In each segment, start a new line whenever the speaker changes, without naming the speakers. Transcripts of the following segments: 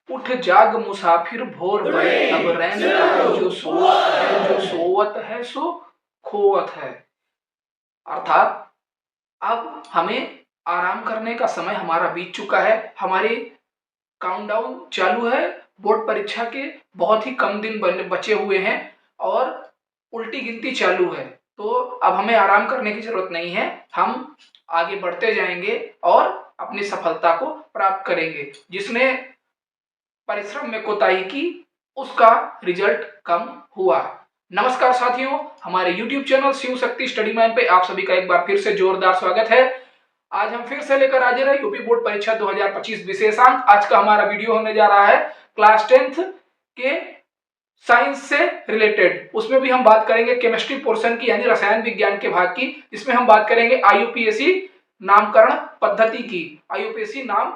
उठ जाग मुसाफिर भोर भये, अब रैन कहा जो सोवत है सो खोवत है। अर्थात अब हमें आराम करने का समय हमारा बीत चुका है। हमारे काउंटडाउन चालू है, बोर्ड परीक्षा के बहुत ही कम दिन बचे हुए हैं और उल्टी गिनती चालू है। तो अब हमें आराम करने की जरूरत नहीं है, हम आगे बढ़ते जाएंगे और अपनी सफलता को प्राप्त करेंगे। जिसने परिश्रम में कोताही की उसका रिजल्ट कम हुआ। नमस्कार साथियों, हमारे YouTube channel Shiv Shakti study man पे आप सभी का एक बार फिर से जोरदार स्वागत है। आज हम फिर से लेकर हाजिर हैं यूपी बोर्ड परीक्षा 2025 विशेषांक। आज का हमारा वीडियो होने जा रहा है क्लास 10th के साइंस से रिलेटेड। उसमें भी हम बात करेंगे केमिस्ट्री पोर्शन की, यानी रसायन विज्ञान के भाग की। इसमें हम बात करेंगे आईयूपीएसी नामकरण पद्धति की। आईयूपीएसी नाम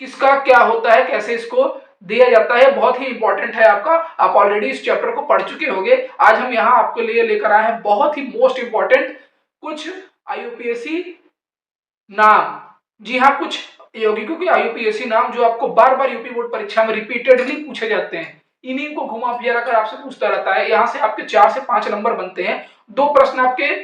किसका क्या होता है, कैसे इसको दिया जाता है, बहुत ही इंपॉर्टेंट है आपका। आप ऑलरेडी इस चैप्टर को पढ़ चुके होंगे। आज हम यहाँ आपके लिए लेकर आए हैं बहुत ही मोस्ट इंपॉर्टेंट कुछ आईयूपीएसी नाम। जी हाँ, कुछ यौगिकों के आईयूपीएसी नाम जो आपको बार बार यूपी बोर्ड परीक्षा में रिपीटेडली पूछे जाते हैं। इन्हीं को घुमा फिरा कर आपसे पूछता रहता है। यहाँ से आपके 4 से 5 नंबर बनते हैं। 2 प्रश्न आपके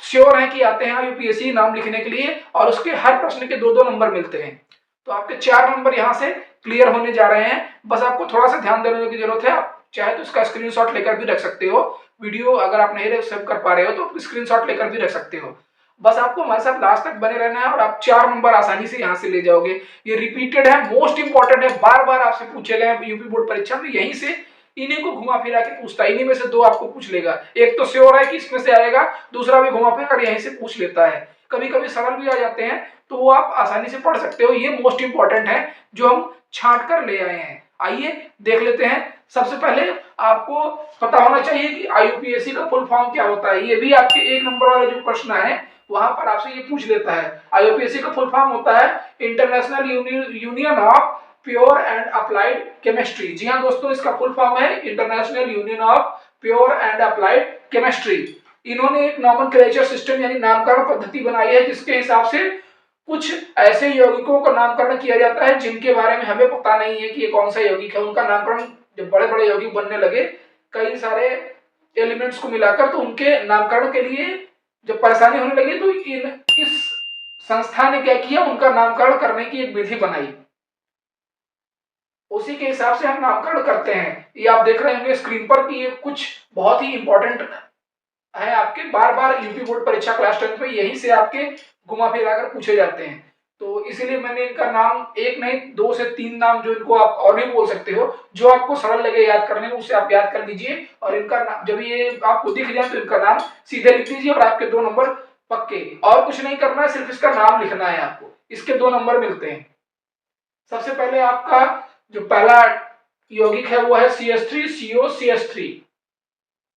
श्योर है कि आते हैं आईयूपीएसी नाम लिखने के लिए, और उसके हर प्रश्न के 2-2 नंबर मिलते हैं। तो आपके 4 नंबर यहाँ से क्लियर होने जा रहे हैं। बस आपको थोड़ा सा ध्यान देने की जरूरत है। आप चाहे तो इसका स्क्रीनशॉट लेकर भी रख सकते हो। वीडियो अगर आप नहीं सेव कर पा रहे हो तो स्क्रीनशॉट लेकर भी रख सकते हो। बस आपको हमारे साथ लास्ट तक बने रहना है और आप 4 नंबर आसानी से यहाँ से ले जाओगे। ये रिपीटेड है, मोस्ट इंपॉर्टेंट है, बार बार आपसे पूछे गए यूपी बोर्ड परीक्षा में। यहीं से इन्हीं को घुमा फिरा के पूछता है। इन्हीं में से 2 आपको पूछ लेगा। एक तो श्योर है कि इसमें से आएगा, दूसरा भी घुमा फिरा कर यहीं से पूछ लेता है। कभी कभी सरल भी आ जाते हैं, तो वो आप आसानी से पढ़ सकते हो। ये मोस्ट इंपॉर्टेंट है जो हम छांट कर ले आए हैं। आइए देख लेते हैं। सबसे पहले आपको पता होना चाहिए कि आईयूपीएसी का फुल फॉर्म क्या होता है। ये भी आपके 1 नंबर वाले जो प्रश्न है वहां पर आपसे ये पूछ लेता है। आईयूपीएसी का फुल फॉर्म होता है International Union of Pure and Applied Chemistry. जी हाँ दोस्तों, इसका फुल फॉर्म है International Union of Pure and Applied Chemistry. इन्होंने एक नॉमेनक्लेचर सिस्टम यानी नामकरण पद्धति बनाई है, जिसके हिसाब से कुछ ऐसे यौगिकों का नामकरण किया जाता है जिनके बारे में हमें पता नहीं है कि ये कौन सा यौगिक है। उनका नामकरण जब बड़े बड़े यौगिक बनने लगे कई सारे एलिमेंट्स को मिलाकर, तो उनके नामकरण के लिए जब परेशानी होने लगी तो इस संस्था ने क्या किया, उनका नामकरण करने की एक विधि बनाई। उसी के हिसाब से हम नामकरण करते हैं। ये आप देख रहे होंगे स्क्रीन पर कि ये कुछ बहुत ही इंपॉर्टेंट है आपके। बार बार यूपी बोर्ड परीक्षा क्लास 10 में यहीं से आपके घुमा फिरा कर पूछे जाते हैं। तो इसीलिए मैंने इनका नाम एक नहीं 2 से 3 नाम जो इनको आप और भी बोल सकते हो, जो आपको सरल लगे याद करने में उसे आप याद कर लीजिए। और इनका नाम जब ये आपको दिख जाए तो इनका नाम सीधे लिख दीजिए और आपके 2 नंबर पक्के। और कुछ नहीं करना है, सिर्फ इसका नाम लिखना है आपको। इसके 2 नंबर मिलते हैं। सबसे पहले आपका जो पहला यौगिक है वो है CH3COCH3।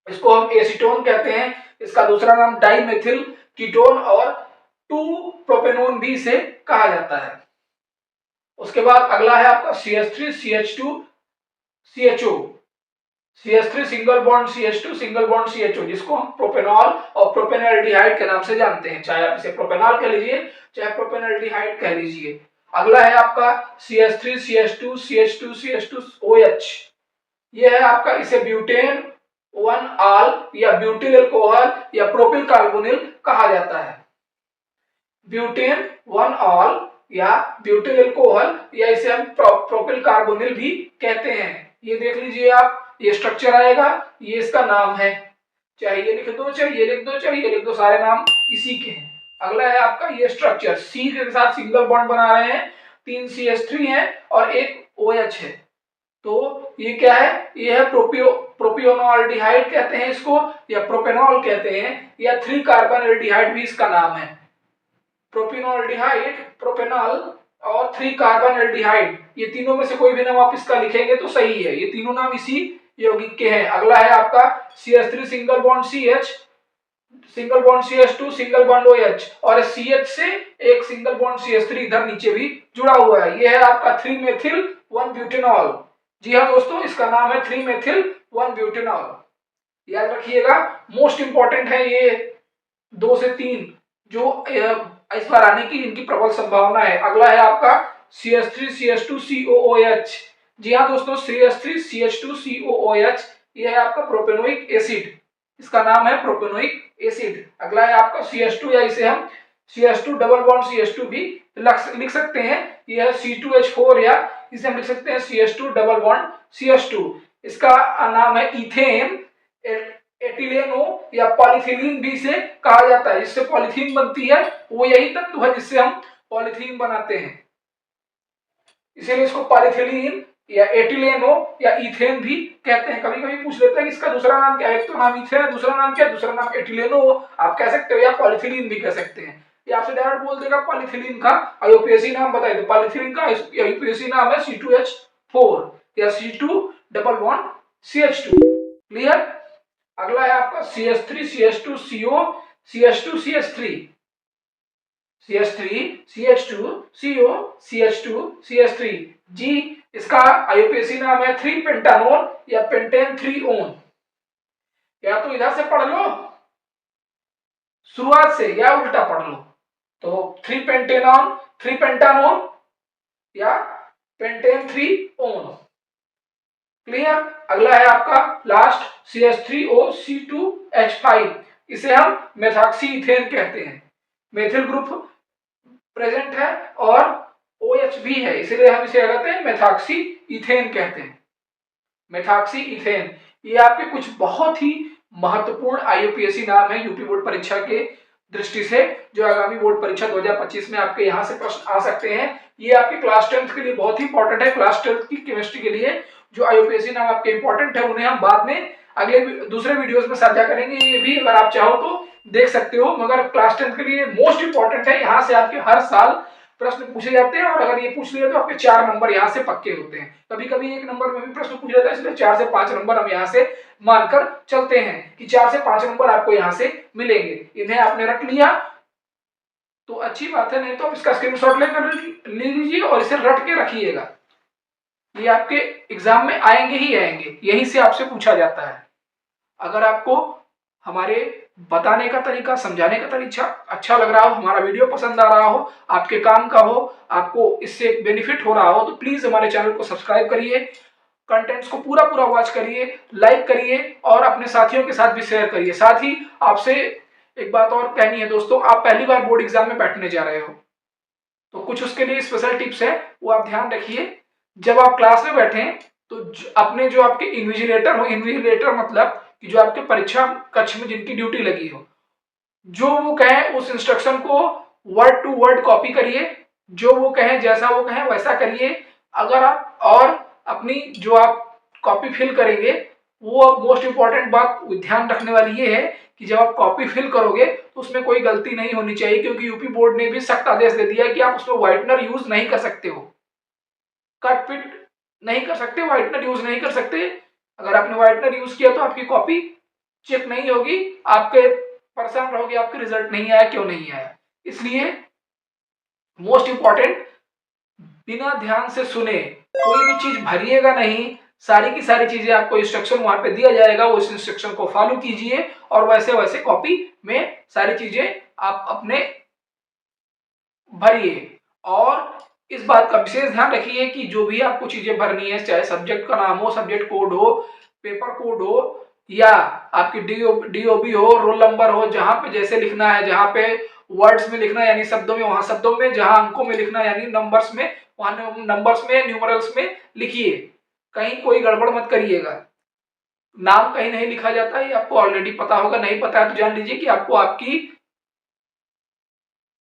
इसको हम एसीटोन कहते हैं। इसका दूसरा नाम डाइमेथिल कीटोन और 2 प्रोपेनोन भी इसे कहा जाता है। उसके बाद अगला है आपका CH3CH2CHO। CH3 single bond CH2 single bond CHO, जिसको हम प्रोपेनॉल और प्रोपेनॉल्डिहाइड के नाम से जानते हैं। चाहे आप इसे प्रोपेनॉल कह लीजिए, चाहे प्रोपेनॉल्डिहाइड कह लीजिए। अगला है आपका CH3CH2CH2CH2OH। ये है आपका, इसे ब्यूटेन 1 आल या ब्यूटिल अल्कोहल या प्रोपिल कार्बोनिल कहा जाता है। ब्यूटेन 1 आल या ब्यूटिल अल्कोहल या इसे हम प्रोपिल कार्बोनिल भी कहते हैं। ये देख लीजिए आप, ये स्ट्रक्चर आएगा, ये इसका नाम है। चाहे ये लिख दो, चाहे ये लिख दो, चाहे ये लिख दो, सारे नाम इसी के हैं। अगला है आपका ये स्ट्रक्चर, C के साथ सिंगल बॉन्ड बना रहे हैं, 3 CH3 है और 1 OH है। तो ये क्या है, ये है प्रोपियोनॉल्डिहाइड कहते हैं इसको, या प्रोपेनॉल कहते हैं, या 3 कार्बन एल्डिहाइड भी इसका नाम है। प्रोपियोनॉल्डिहाइड, प्रोपेनॉल और 3 कार्बन एल्डिहाइड, ये तीनों में से कोई भी नाम आप इसका लिखेंगे तो सही है। ये तीनों नाम इसी यौगिक के हैं। अगला है आपका CH3 single bond CH, single bond CH2 single bond OH, और CH से एक सिंगल बॉन्ड CH3 इधर नीचे भी जुड़ा हुआ है। ये है आपका 3 मेथिल 1 ब्यूटेनॉल। जी हाँ दोस्तों, इसका नाम है 3 मेथिल 1 ब्यूटेनॉल। याद रखिएगा, मोस्ट इंपॉर्टेंट है ये 2 से 3 जो इस बार आने की इनकी प्रबल संभावना है। अगला है आपका CH3CH2COOH। जी हाँ दोस्तों, CH3CH2COOH ये है आपका प्रोपेनोइक एसिड, इसका नाम है प्रोपेनोइक एसिड। अगला है आपका CH2 या इसे हम CH2 डबल बॉन्ड CH2 भी लिख सकते हैं। ये है C2H4 या इसे हम लिख सकते हैं CH2 डबल बॉन्ड CH2। इसका नाम है इथेन, एटिलेनो या पॉलीथिलीन भी इसे कहा जाता है। इससे पॉलीथीन बनती है, वो यही तत्व है जिससे हम पॉलीथीन बनाते हैं, इसीलिए इसको पॉलीथिलीन या एटिलेनो या इथेन भी कहते हैं। कभी कभी पूछ लेते हैं कि इसका दूसरा नाम क्या है, एक तो नाम इथेन है, दूसरा नाम क्या है, दूसरा नाम एटिलेनो आप कह सकते हो या पॉलीथिलीन भी कह सकते हैं। ये आपसे डायरेक्ट बोल देगा पॉलीथिलीन का आईयूपीएसी नाम बताइए, तो पॉलीथिलीन का आईयूपीएसी नाम है C2H4 या C2 double bond CH2। Clear. अगला है आपका CH3 CH2CO CH2 CH3 CH3 CH2 CO CH2 CH3 जी। इसका आईयूपीएसी नाम है 3 पेंटानोन या पेंटेन 3 ओन। या तो इधर से पढ़ लो शुरुआत से या उल्टा पढ़ लो, तो 3 पेंटेनॉन 3 पेंटानोन या पेंटेन 3 ओन। क्लियर। अगला है आपका लास्ट CH3OC2H5, इसे हम मेथॉक्सी इथेन कहते हैं। मेथिल ग्रुप प्रेजेंट है और OH भी है, इसलिए हम इसे कहते हैं मेथॉक्सी इथेन कहते हैं। मेथॉक्सी इथेन ये आपके कुछ बहुत ही महत्वपूर्ण आईयूपीएसी नाम है यूपी बोर्ड परीक्षा के दृष्टि से, जो आगामी बोर्ड परीक्षा 2025 में आपके यहां से प्रश्न आ सकते हैं। ये आपके क्लास 10th के लिए बहुत ही इंपॉर्टेंट है। क्लास 10th की केमिस्ट्री के लिए जो आईयूपीएसी नाम आपके इंपॉर्टेंट है, उन्हें हम बाद में अगले दूसरे वीडियोस में साझा करेंगे। ये भी अगर आप चाहो तो देख सकते हो, मगर क्लास 10th के लिए मोस्ट इंपॉर्टेंट है। यहाँ से आपके हर साल प्रश्न पूछे जाते हैं और अगर ये पूछ लिए तो आपके 4 नंबर यहाँ से पक्के होते हैं। कभी कभी 1 नंबर में भी प्रश्न पूछ जाता है, इसलिए 4 से 5 नंबर हम यहाँ से मानकर चलते हैं कि 4 से 5 नंबर आपको यहाँ से मिलेंगे। इन्हें आपने रट लिया तो अच्छी बात है, नहीं तो आप इसका स्क्रीनशॉट लेकर ले लीजिए और इसे रट के रखिएगा। ये आपके एग्जाम में आएंगे ही आएंगे, यहीं से आपसे पूछा जाता है। अगर आपको हमारे बताने का तरीका, समझाने का तरीका अच्छा लग रहा हो, हमारा वीडियो पसंद आ रहा हो, आपके काम का हो, आपको इससे बेनिफिट हो रहा हो, तो प्लीज हमारे चैनल को सब्सक्राइब करिए, कंटेंट्स को पूरा पूरा वॉच करिए, लाइक करिए और अपने साथियों के साथ भी शेयर करिए। साथ ही आपसे एक बात और कहनी है दोस्तों, आप पहली बार बोर्ड एग्जाम में बैठने जा रहे हो तो कुछ उसके लिए स्पेशल टिप्स है, वो आप ध्यान रखिए। जब आप क्लास में बैठे तो अपने जो आपके इन्विजिलेटर हो, इन्विजिलेटर मतलब कि जो आपके परीक्षा कक्ष में जिनकी ड्यूटी लगी हो, जो वो कहें उस इंस्ट्रक्शन को वर्ड टू वर्ड कॉपी करिए, जो वो कहें जैसा वो कहें वैसा करिए। अगर आप और अपनी जो आप कॉपी फिल करेंगे, वो मोस्ट इंपॉर्टेंट बात ध्यान रखने वाली ये है कि जब आप कॉपी फिल करोगे तो उसमें कोई गलती नहीं होनी चाहिए, क्योंकि यूपी बोर्ड ने भी सख्त आदेश दे दिया है कि आप उसमें व्हाइटनर यूज नहीं कर सकते हो, कट पिट नहीं कर सकते, व्हाइटनर यूज नहीं कर सकते। अगर आपने व्हाइटनर यूज किया तो आपकी कॉपी चेक नहीं होगी, आपके परेशान रहोगे आपके रिजल्ट नहीं आया, क्यों नहीं आया। इसलिए मोस्ट इंपॉर्टेंट, बिना ध्यान से सुने कोई भी चीज भरिएगा नहीं। सारी की सारी चीजें आपको इंस्ट्रक्शन वहां पे दिया जाएगा, वो इस इंस्ट्रक्शन को फॉलो कीजिए और वैसे वैसे कॉपी में सारी चीजें आप अपने भरिए। और इस बात का विशेष ध्यान रखिए कि जो भी आपको चीजें भरनी है, चाहे सब्जेक्ट का नाम हो, सब्जेक्ट कोड हो, पेपर कोड हो या आपकी डीओबी हो, रोल नंबर हो, जहां पे जैसे लिखना है, जहां पे वर्ड्स में लिखना है यानी शब्दों में वहां शब्दों में, जहां अंकों में लिखना है यानी नंबर्स में वहां नंबर्स में, न्यूमरल्स में लिखिए। कहीं कोई गड़बड़ मत करिएगा। नाम कहीं नहीं लिखा जाता है, आपको ऑलरेडी पता होगा, नहीं पता है तो जान लीजिए कि आपको आपकी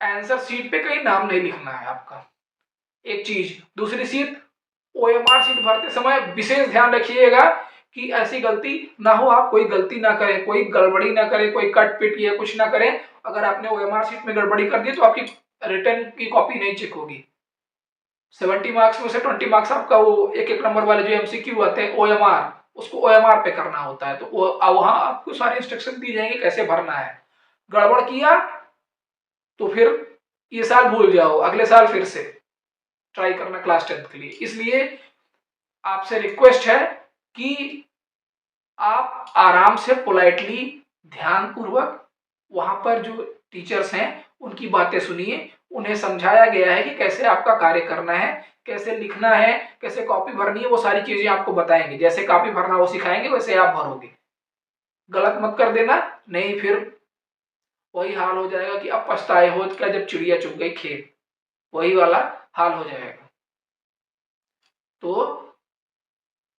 आंसर शीट पे कहीं नाम नहीं लिखना है आपका। एक चीज, दूसरी चीज, ओएमआर शीट भरते समय विशेष ध्यान रखिएगा कि ऐसी गलती ना हो, आप कोई गलती ना करें, कोई गड़बड़ी ना करें, कोई कट पिट या कुछ ना करें। अगर आपने ओएमआर शीट में गड़बड़ी कर दी तो आपकी रिटर्न की कॉपी नहीं चेक होगी। 70 मार्क्स में से 20 मार्क्स आपका वो एक एक नंबर वाले जो एमसीक्यू आते हैं ओएमआर, उसको ओएमआर पे करना होता है। तो वहां आपको सारे इंस्ट्रक्शन दिए जाएंगे कैसे भरना है। गड़बड़ किया तो फिर ये साल भूल जाओ, अगले साल फिर से ट्राई करना क्लास 10th के लिए। इसलिए आपसे रिक्वेस्ट है कि आप आराम से पोलाइटली ध्यानपूर्वक वहां पर जो टीचर्स हैं उनकी बातें सुनिए, उन्हें समझाया गया है कि कैसे आपका कार्य करना है, कैसे लिखना है, कैसे कॉपी भरनी है, वो सारी चीजें आपको बताएंगे। जैसे कॉपी भरना वो सिखाएंगे वैसे आप भरोगे। गलत मत कर देना, नहीं फिर वही हाल हो जाएगा कि अब पछताए हो क्या जब चिड़िया चुग गई खेत, वही वाला हाल हो जाएगा। तो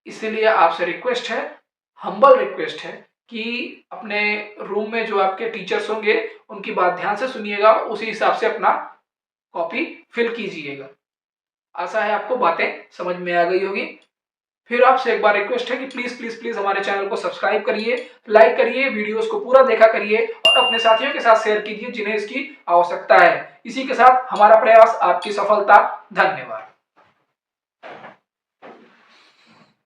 इसीलिए आपसे रिक्वेस्ट है, हम्बल रिक्वेस्ट है कि अपने रूम में जो आपके टीचर्स होंगे उनकी बात ध्यान से सुनिएगा, उसी हिसाब से अपना कॉपी फिल कीजिएगा। आशा है आपको बातें समझ में आ गई होगी। फिर आपसे एक बार रिक्वेस्ट है कि प्लीज प्लीज प्लीज हमारे चैनल को सब्सक्राइब करिए, लाइक करिए, वीडियोस को पूरा देखा करिए और अपने साथियों के साथ शेयर कीजिए जिन्हें इसकी आवश्यकता है। इसी के साथ हमारा प्रयास आपकी सफलता। धन्यवाद।